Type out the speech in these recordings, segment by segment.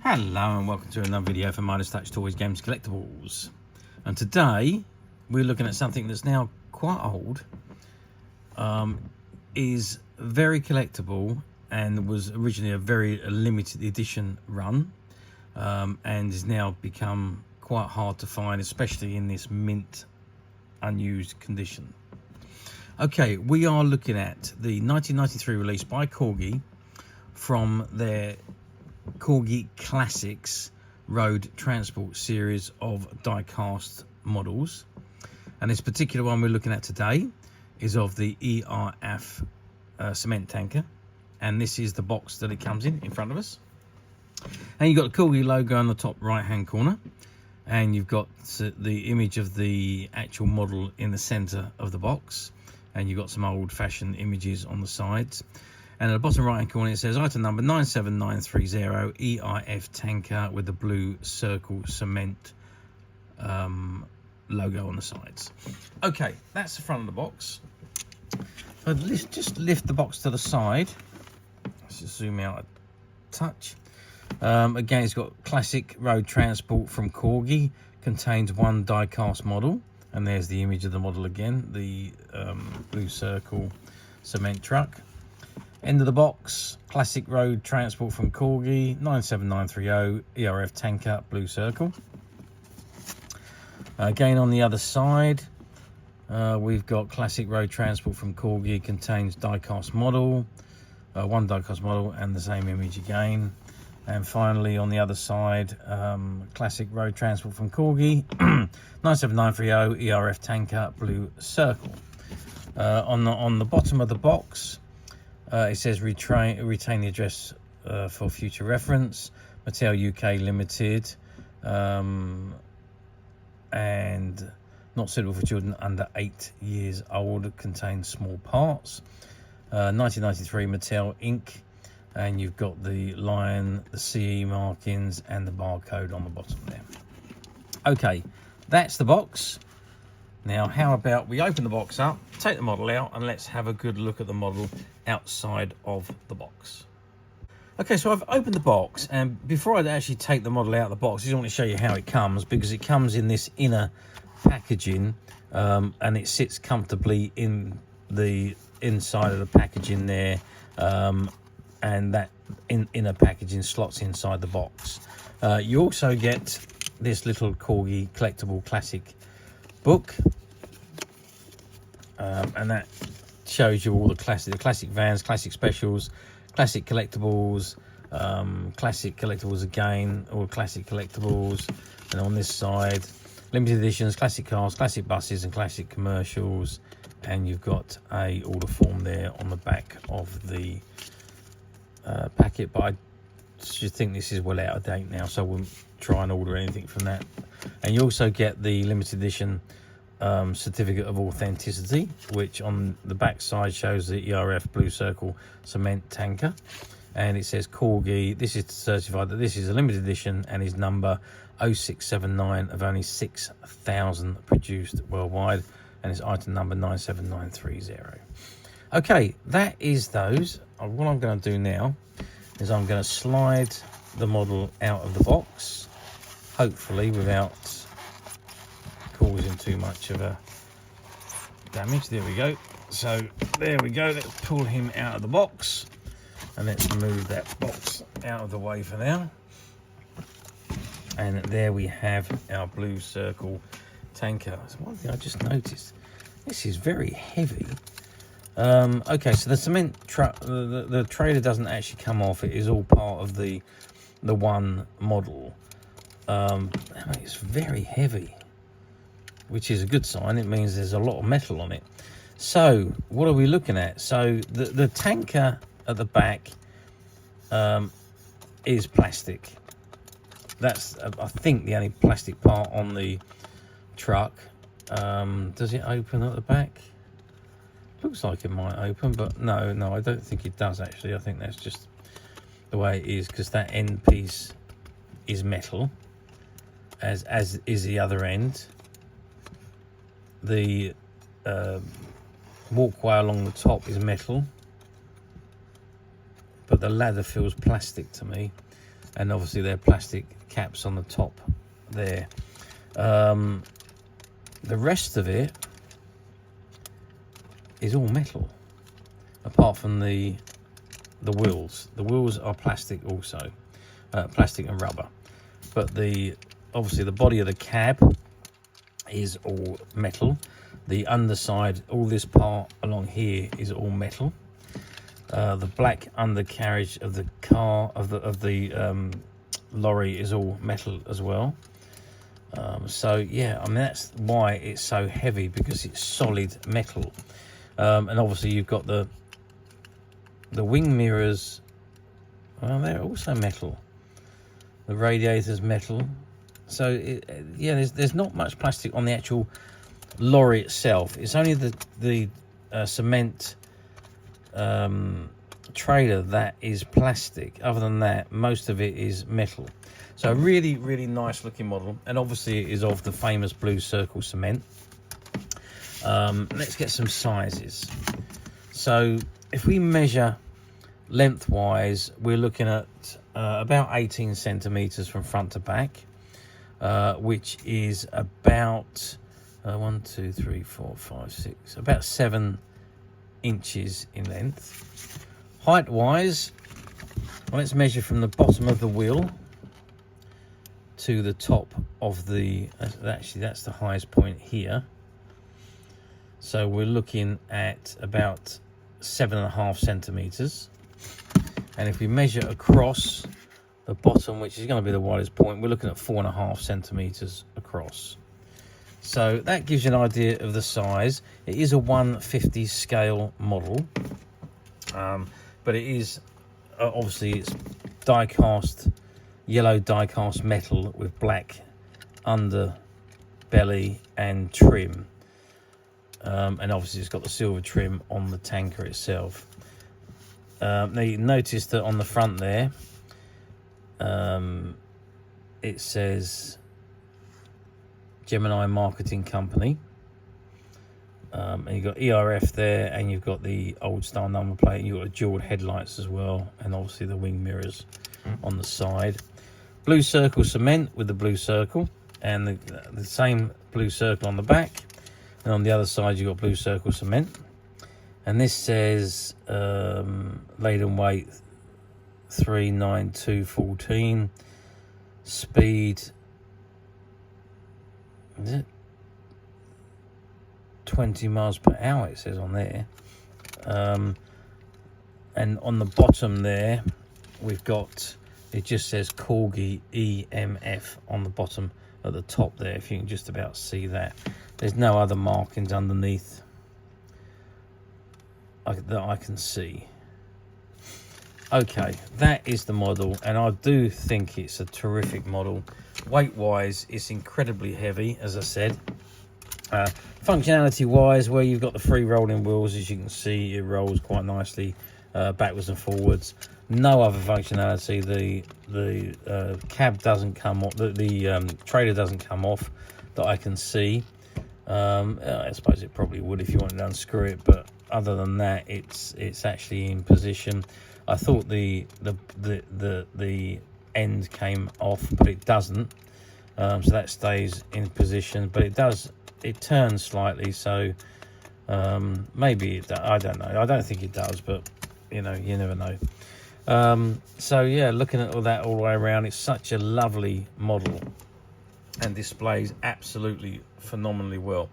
Hello and welcome to another video for Midas Touch Toys Games Collectibles. And today we're looking at something that's now quite old, is very collectible and was originally a very limited edition run, and has now become quite hard to find, especially in this mint unused condition. Okay, we are looking at the 1993 release by Corgi from their Corgi Classics Road Transport series of die-cast models, and this particular one we're looking at today is of the ERF cement tanker, and this is the box that it comes in front of us. And you've got the Corgi logo on the top right hand corner, and you've got the image of the actual model in the center of the box, and you've got some old-fashioned images on the sides. And at the bottom right hand corner it says item number 97930 ERF Tanker with the blue circle cement logo on the sides. Okay, that's the front of the box. So let's just lift the box to the side. Let's just zoom out a touch. Again, it's got classic road transport from Corgi, contains one die-cast model, and there's the image of the model again, the blue circle cement truck. End of the box, classic road transport from Corgi, 97930 ERF Tanker, blue circle. Again, on the other side, we've got classic road transport from Corgi, contains die-cast model, one die-cast model, and the same image again. And finally, on the other side, classic road transport from Corgi, 97930 ERF Tanker, blue circle. On the bottom of the box, it says retain the address for future reference, Mattel UK Limited, and not suitable for children under 8 years old, contains small parts. 1993 Mattel Inc. And you've got the lion, the CE markings, and the barcode on the bottom there. Okay, that's the box. Now, how about we open the box up, take the model out, and let's have a good look at the model outside of the box. Okay, so I've opened the box, and before I actually take the model out of the box, I just want to show you how it comes, because it comes in this inner packaging, and it sits comfortably in the inside of the packaging there, and that inner packaging slots inside the box. You also get this little Corgi collectible classic book, and that shows you all the classic vans, classic specials, classic collectibles, classic collectibles again, all classic collectibles. And on this side, limited editions, classic cars, classic buses, and classic commercials. And you've got a order form there on the back of the packet, but I just think this is well out of date now, so I wouldn't try and order anything from that. And you also get the limited edition certificate of authenticity, which on the back side shows the ERF blue circle cement tanker, and it says Corgi. This is to certify that this is a limited edition and is number 0679 of only 6,000 produced worldwide, and it's item number 97930. Okay, that is those. What I'm going to do now is I'm going to slide the model out of the box, hopefully without causing too much of a damage. There we go. So there we go. Let's pull him out of the box, and let's move that box out of the way for now. And there we have our blue circle tanker. So one thing I just noticed, this is very heavy. Okay, so the cement truck, the trailer doesn't actually come off. It is all part of the one model. It's very heavy, which is a good sign. It means there's a lot of metal on it. So what are we looking at? So the tanker at the back is plastic. That's I think the only plastic part on the truck. Does it open at the back? Looks like it might open, but no, I don't think it does actually. I think that's just the way it is, because that end piece is metal, as is the other end. The walkway along the top is metal, but the ladder feels plastic to me. and obviously they're plastic caps on the top there. The rest of it is all metal, apart from the wheels. The wheels are plastic also, plastic and rubber, but obviously the body of the cab is all metal. The underside, all this part along here, is all metal. The black undercarriage of the car, of the lorry, is all metal as well. So yeah, I mean, that's why it's so heavy, because it's solid metal. And obviously you've got the wing mirrors. Well, they're also metal. The radiator's metal. So yeah, there's not much plastic on the actual lorry itself. It's only the cement trailer that is plastic. Other than that, most of it is metal. So a really, really nice looking model, and obviously it is of the famous blue circle cement. Let's get some sizes. So if we measure lengthwise, we're looking at about 18 centimeters from front to back, which is about 1, 2, 3, 4, 5, 6, about 7 inches in length. Height wise, well, let's measure from the bottom of the wheel to the top of the, actually that's the highest point here. So we're looking at about 7.5 centimeters. And if we measure across the bottom, which is going to be the widest point, we're looking at 4.5 centimeters across. So that gives you an idea of the size. It is a 150 scale model, but it is obviously it's die-cast, yellow die-cast metal with black underbelly and trim, and obviously it's got the silver trim on the tanker itself. Now you notice that on the front there, it says Gemini Marketing Company, and you've got ERF there, and you've got the old style number plate, and you've got the dual headlights as well, and obviously the wing mirrors on the side. Blue circle cement with the blue circle, and the same blue circle on the back, and on the other side you've got blue circle cement. And this says laden weight 39214, speed, is it 20 miles per hour, it says on there. And on the bottom there we've got, it just says Corgi EMF on the bottom at the top there, if you can just about see that. There's no other markings underneath that I can see. Okay, that is the model, and I do think it's a terrific model. Weight wise, it's incredibly heavy, as I said. Functionality wise, where you've got the free rolling wheels, as you can see, it rolls quite nicely backwards and forwards. No other functionality. The cab doesn't come off, the trailer doesn't come off that I can see. I suppose it probably would if you wanted to unscrew it, but other than that, it's actually in position. I thought the end came off, but it doesn't. So that stays in position, but it turns slightly, so maybe I don't know. I don't think it does, but you know, you never know. So yeah, looking at all that all the way around, it's such a lovely model and displays absolutely phenomenally well.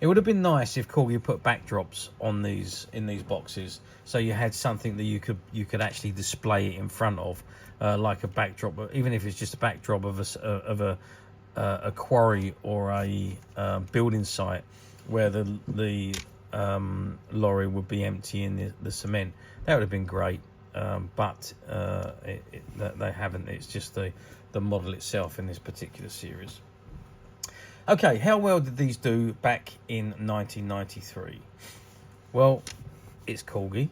It would have been nice if Corgi put backdrops on in these boxes, so you had something that you could actually display it in front of, like a backdrop, even if it's just a backdrop of a quarry or a building site where the lorry would be emptying the cement. That would have been great, but they haven't. It's just the model itself in this particular series. Okay, how well did these do back in 1993? Well, it's Corgi,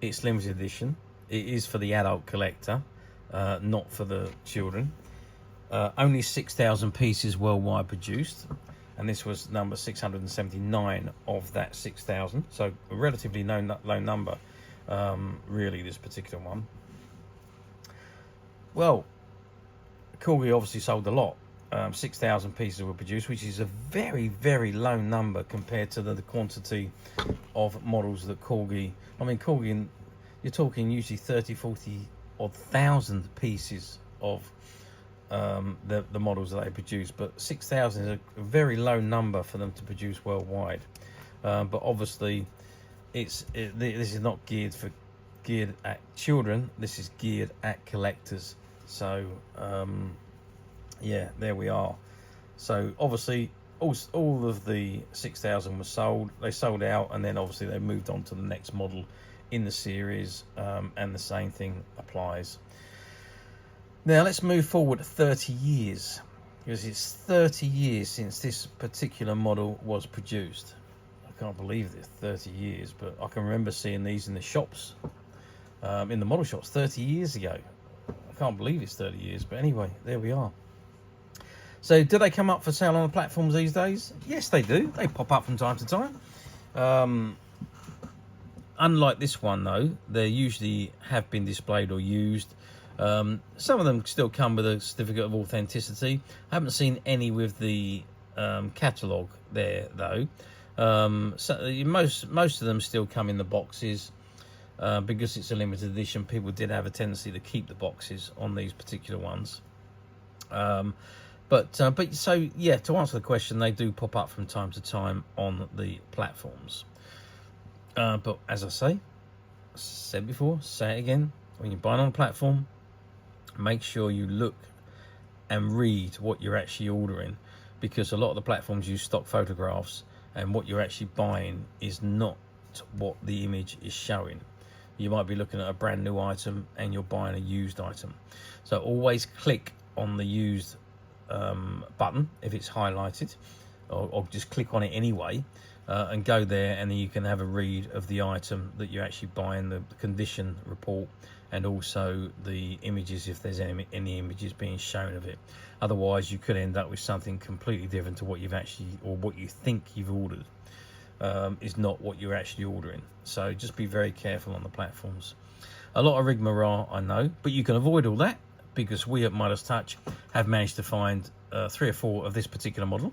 it's limited edition, it is for the adult collector, not for the children. Only 6,000 pieces worldwide produced, and this was number 679 of that 6,000, so a relatively low number, really, this particular one. Well, Corgi obviously sold a lot. 6,000 pieces were produced, which is a very, very low number compared to the quantity of models that Corgi, I mean, Corgi, you're talking usually 30, 40 odd thousand pieces of the models that they produce, but 6,000 is a very low number for them to produce worldwide. But obviously this is not geared at children, this is geared at collectors. So yeah, there we are. So obviously all of the 6,000 was sold, they sold out, and then obviously they moved on to the next model in the series, and the same thing applies. Now let's move forward 30 years, because it's 30 years since this particular model was produced. I can't believe this, 30 years, but I can remember seeing these in the shops, in the model shops 30 years ago. I can't believe it's 30 years, but anyway, there we are. So do they come up for sale on the platforms these days? Yes, they do. They pop up from time to time. Unlike this one, though, they usually have been displayed or used. Some of them still come with a certificate of authenticity. I haven't seen any with the catalogue there, though. So most of them still come in the boxes, because it's a limited edition. People did have a tendency to keep the boxes on these particular ones. But so yeah, to answer the question, they do pop up from time to time on the platforms. But as I said before, say it again, when you're buying on a platform, make sure you look and read what you're actually ordering, because a lot of the platforms use stock photographs, and what you're actually buying is not what the image is showing. You might be looking at a brand new item and you're buying a used item. So always click on the used button if it's highlighted, or just click on it anyway, and go there, and then you can have a read of the item that you're actually buying, the condition report, and also the images if there's any images being shown of it. Otherwise you could end up with something completely different to what you've actually, or what you think you've ordered, is not what you're actually ordering. So just be very careful on the platforms. A lot of rigmarole, I know, but you can avoid all that, because we at Midas Touch have managed to find 3 or 4 of this particular model,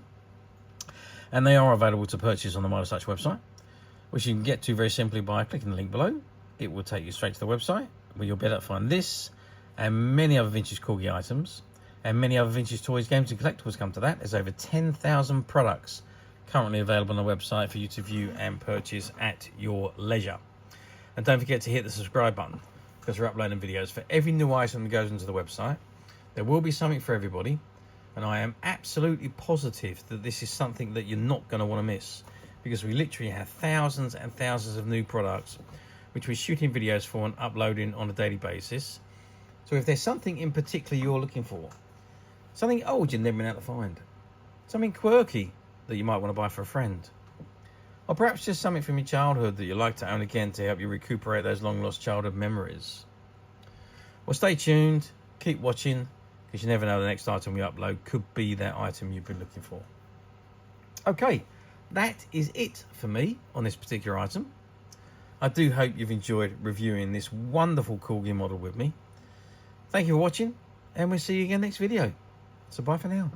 and they are available to purchase on the Midas Touch website, which you can get to very simply by clicking the link below. It will take you straight to the website, where you'll be able to find this and many other vintage Corgi items, and many other vintage toys, games and collectibles come to that. There's over 10,000 products currently available on the website for you to view and purchase at your leisure. And don't forget to hit the subscribe button, because we're uploading videos for every new item that goes into the website. There will be something for everybody, and I am absolutely positive that this is something that you're not going to want to miss, because we literally have thousands and thousands of new products which we're shooting videos for and uploading on a daily basis. So if there's something in particular you're looking for, something old you've never been able to find, something quirky that you might want to buy for a friend, or perhaps just something from your childhood that you like to own again to help you recuperate those long lost childhood memories, well, stay tuned, keep watching, because you never know, the next item we upload could be that item you've been looking for. Okay, that is it for me on this particular item. I do hope you've enjoyed reviewing this wonderful Corgi model with me. Thank you for watching, and we'll see you again next video. So bye for now.